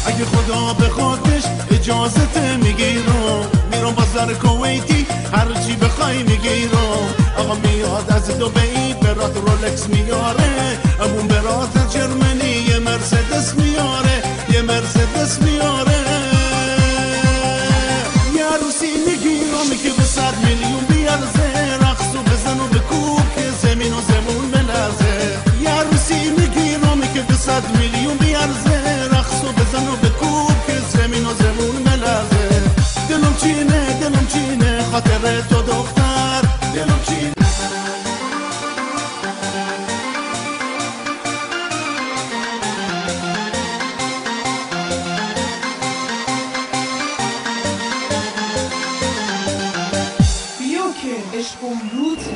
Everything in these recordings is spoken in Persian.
اگه خدا بخوادش اجازت میگیرم میرم بازار کویتی هرچی بخوای میگیرم آقا میاد از دبی برات رولکس میاره امون برات از جرمنی یه مرسدس میاره یه مرسدس میاره یه عروسی میگیرم که به 100 میلیون بیارزه رقص و بزن و بکوب که زمین و زمون بلرزه یه عروسی میگیرم که به 100 میلیون بیارزه رقص و بزن و بکوب که زمین و زمون بلرزه دلم چینه خاطر تو دختر دلم چینه بیا که عشقم روته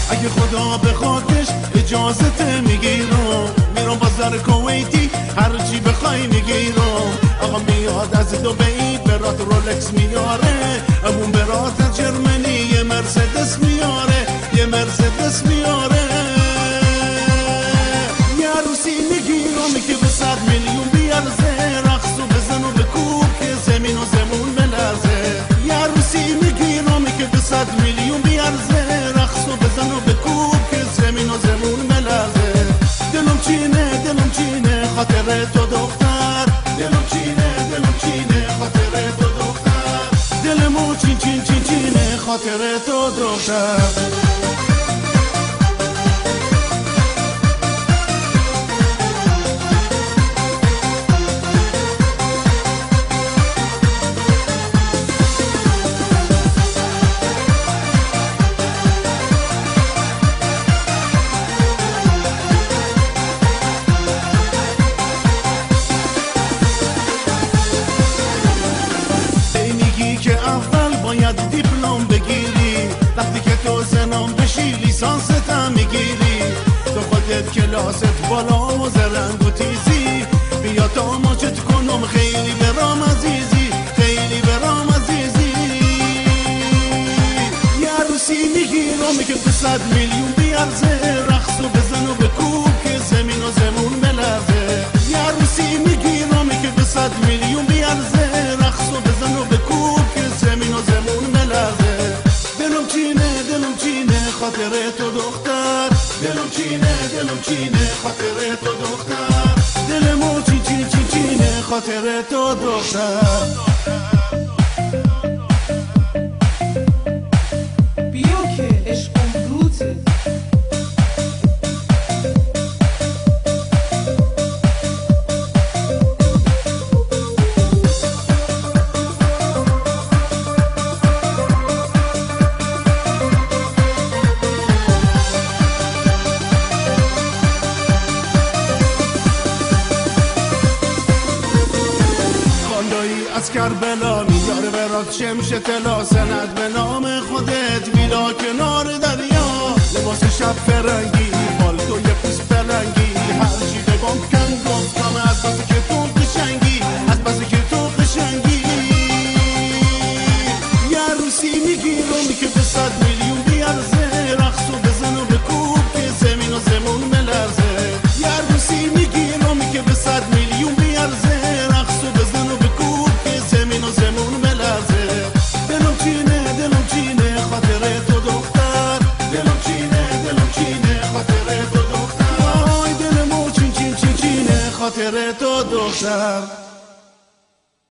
اگه خدا بخوادش اجازت میگیرم میرم بازار کویتی هرچی بخوای میگیرم آقا میاد از دبی برات رولکس میاره امون برات از جرمنی یه مرسدس میاره یه مرسدس میاره یه عروسی میگیرم که به 100 میلیون بیارزه رقص و بزن و بکوب که زمین و زمون بلرزه یه عروسی میگیرم که به 100 میلیون بیارزه رقص و بزن و بکوب که زمین و زمون بلرزه دلم چینه خاطر تو دختر دلم چینه خاطر تو دختر دلمو چینه خاطر تو دختر که اول باید دیپلم بگیری وقتی که تو زنم بشی لیسانست هم میگیری تو خودت کلاست بالا و زرنگ و تیزی بیا تا ماچت کنم خیلی برام عزیزی خیلی برام عزیزی یه عروسی میگیرم که به 100 میلیون بیارزه رقص و بزن و بکوب که زمین و زمون بلرزه یه عروسی میگیرم که به 100 میلیون بیارزه رقص و بزن و بکوب زمین و زمون بلرزه دلم چینه خاطر تو دختر دلم چینه خاطر تو دختر دلمو چینه خاطر تو دختر بیا که عشقم روته از کربلا میاره برات شمش طلا سند به نام خودت ویلا کنار دریا لباس شب فرنگی پالتوی پوست پلنگی هر چی بگم کن گفتم از بس که تو قشنگی از بس که تو قشنگی یه عروسی میگیرم که به 100 میلیون بیارزه رقص و بزن و بکوب که زمین و زمون بلرزه یه عروسی میگیرم که به 100 میلیون بیارزه رقص و بزن و بکوب که زمین و زمون بلرزه دلم چینه خاطر تو دختر دلم چینه خاطر تو دختر آی دلمو چینه خاطر تو دختر